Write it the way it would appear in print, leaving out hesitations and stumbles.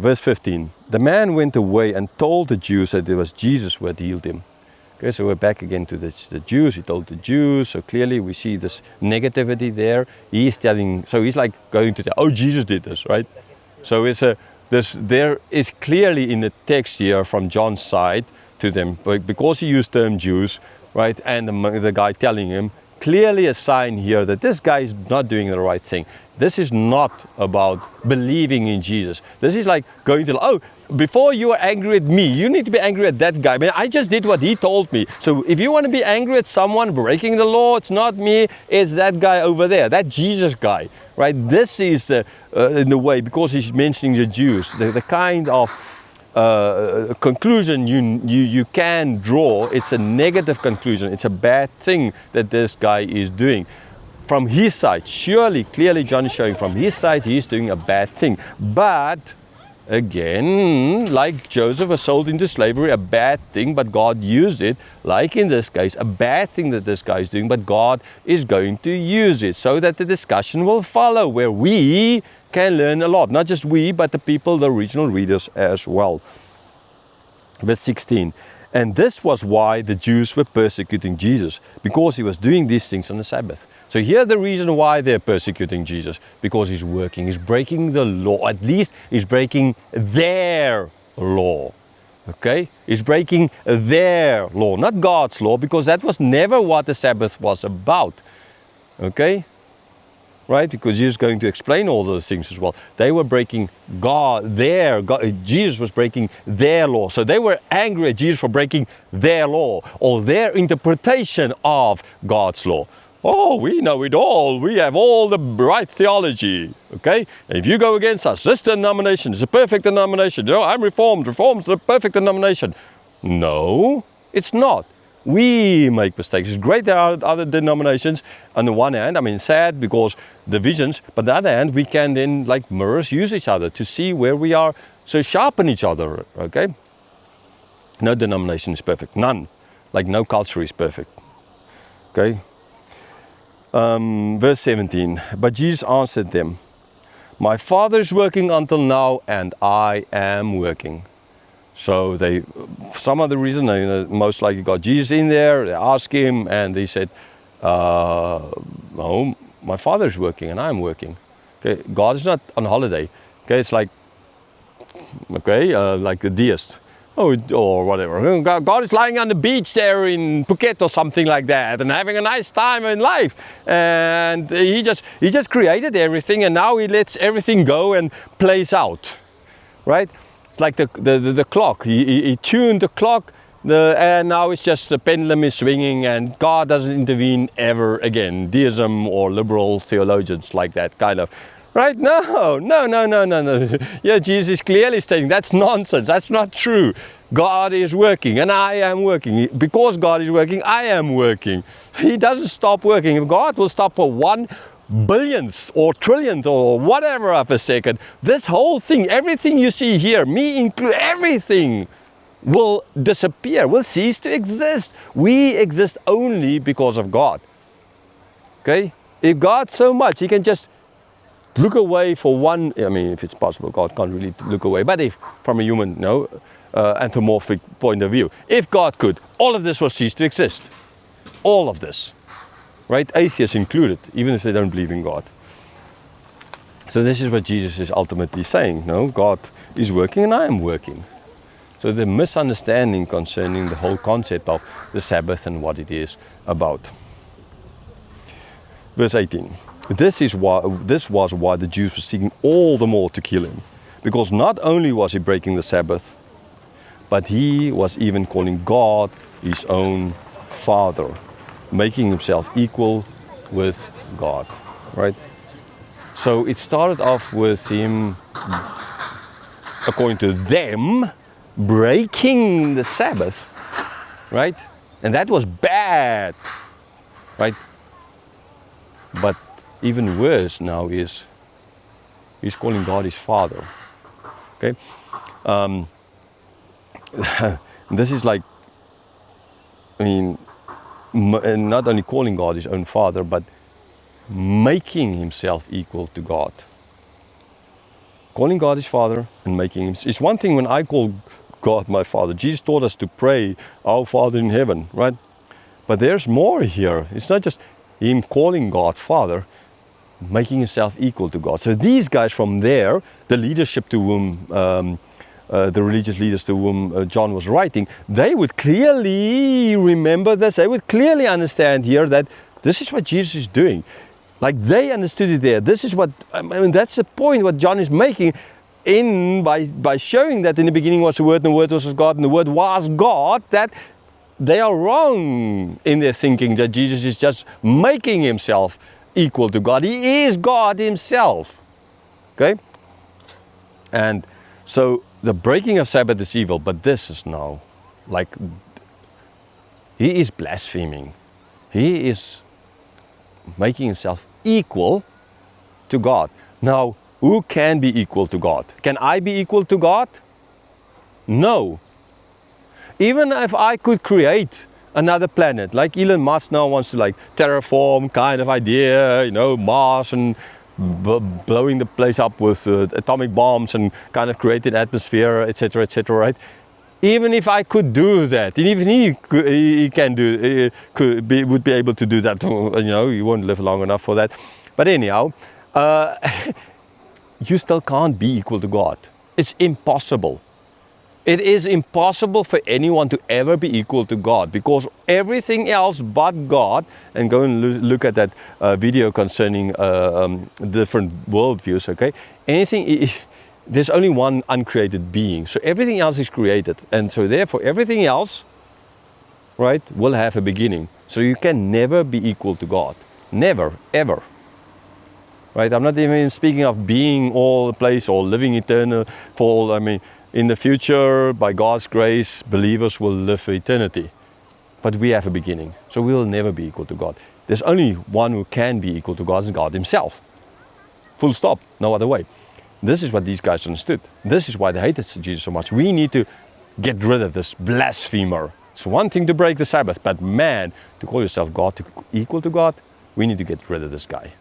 Verse 15. The man went away and told the Jews that it was Jesus who had healed him. Okay, so we're back again to the Jews. He told the Jews. So clearly we see this negativity there. He's telling, so he's like going to tell, oh, Jesus did this, right? So there is clearly in the text here from John's side to them, because he used the term Jews, right? And the guy telling him, clearly a sign here that this guy is not doing the right thing. This is not about believing in Jesus. This is like going to, oh, before you are angry at me, you need to be angry at that guy. Man, I just did what he told me. So if you want to be angry at someone breaking the law, it's not me, it's that guy over there, that Jesus guy, right? This is in the way, because he's mentioning the Jews, the kind of conclusion you can draw. It's a negative conclusion. It's a bad thing that this guy is doing. From his side, surely, clearly John is showing from his side he's doing a bad thing. But again, like Joseph was sold into slavery, a bad thing, but God used it. Like in this case, a bad thing that this guy is doing, but God is going to use it so that the discussion will follow, where we can learn a lot. Not just we, but the people, the original readers as well. Verse 16. And this was why the Jews were persecuting Jesus, because he was doing these things on the Sabbath. So here the reason why they're persecuting Jesus, because he's working, he's breaking the law, at least he's breaking their law. Okay? He's breaking their law, not God's law, because that was never what the Sabbath was about. Okay? Right? Because Jesus is going to explain all those things as well. They were breaking Jesus was breaking their law. So they were angry at Jesus for breaking their law, or their interpretation of God's law. Oh, we know it all. We have all the right theology. Okay? And if you go against us, this denomination is a perfect denomination. You know, I'm Reformed. Reformed is a perfect denomination. No, it's not. We make mistakes. It's great there are other denominations. On the one hand, I mean, sad because divisions, but on the other hand, we can then, like mirrors, use each other to see where we are, so sharpen each other, okay? No denomination is perfect. None. Like no culture is perfect. Okay? Verse 17. But Jesus answered them, my Father is working until now, and I am working. So they, for some other reason, they most likely got Jesus in there. They asked him, and he said, "No, my Father is working, and I'm working." Okay, God is not on holiday. Okay, it's like, okay, like a deist, or whatever. God is lying on the beach there in Phuket or something like that, and having a nice time in life. And he just created everything, and now he lets everything go and plays out, right? It's like the clock. He tuned the clock, and now it's just the pendulum is swinging, and God doesn't intervene ever again. Deism or liberal theologians like that kind of, right? No. Yeah, Jesus is clearly stating that's nonsense. That's not true. God is working, and I am working. Because God is working, I am working. He doesn't stop working. If God will stop for 1 billionth or trillionth or whatever of a second, this whole thing, everything you see here, me include, everything will disappear, will cease to exist. We exist only because of God. Okay? If God so much, he can just look away for one, I mean, if it's possible, God can't really look away, but if from a human, anthropomorphic point of view, if God could, all of this will cease to exist. All of this. Right? Atheists included, even if they don't believe in God. So this is what Jesus is ultimately saying. No, God is working and I am working. So the misunderstanding concerning the whole concept of the Sabbath and what it is about. Verse 18. This was why the Jews were seeking all the more to kill him. Because not only was he breaking the Sabbath, but he was even calling God his own Father, making himself equal with God, right? So it started off with him, according to them, breaking the Sabbath, right? And that was bad, right? But even worse now is he's calling God his Father, okay? This is like, I mean, and not only calling God his own Father, but making himself equal to God. Calling God his Father and making him. It's one thing when I call God my Father. Jesus taught us to pray, our Father in heaven, right? But there's more here. It's not just him calling God Father, making himself equal to God. So these guys from there, the leadership to whom, the religious leaders to whom John was writing, they would clearly remember this. They would clearly understand here that this is what Jesus is doing. Like they understood it there. This is what, I mean, that's the point what John is making by showing that in the beginning was the Word, and the Word was God, and the Word was God, that they are wrong in their thinking that Jesus is just making himself equal to God. He is God himself. Okay? And so the breaking of Sabbath is evil, but this is now like he is blaspheming. He is making himself equal to God. Now, who can be equal to God? Can I be equal to God? No. Even if I could create another planet, like Elon Musk now wants to like terraform kind of idea, you know, Mars and blowing the place up with atomic bombs and kind of create an atmosphere, etc., right? Even if I could do that, and even he can do, would be able to do that, you know, you won't live long enough for that. But anyhow, you still can't be equal to God. It's impossible. It is impossible for anyone to ever be equal to God, because everything else but God, and go and look at that video concerning different worldviews, okay? There's only one uncreated being, so everything else is created, and so therefore everything else, right, will have a beginning. So you can never be equal to God. Never, ever. Right? I'm not even speaking of being all the place or living eternal for all. I mean, in the future, by God's grace, believers will live for eternity. But we have a beginning, so we will never be equal to God. There's only one who can be equal to God, and God himself. Full stop, no other way. This is what these guys understood. This is why they hated Jesus so much. We need to get rid of this blasphemer. It's one thing to break the Sabbath, but man, to call yourself God, to equal to God, we need to get rid of this guy.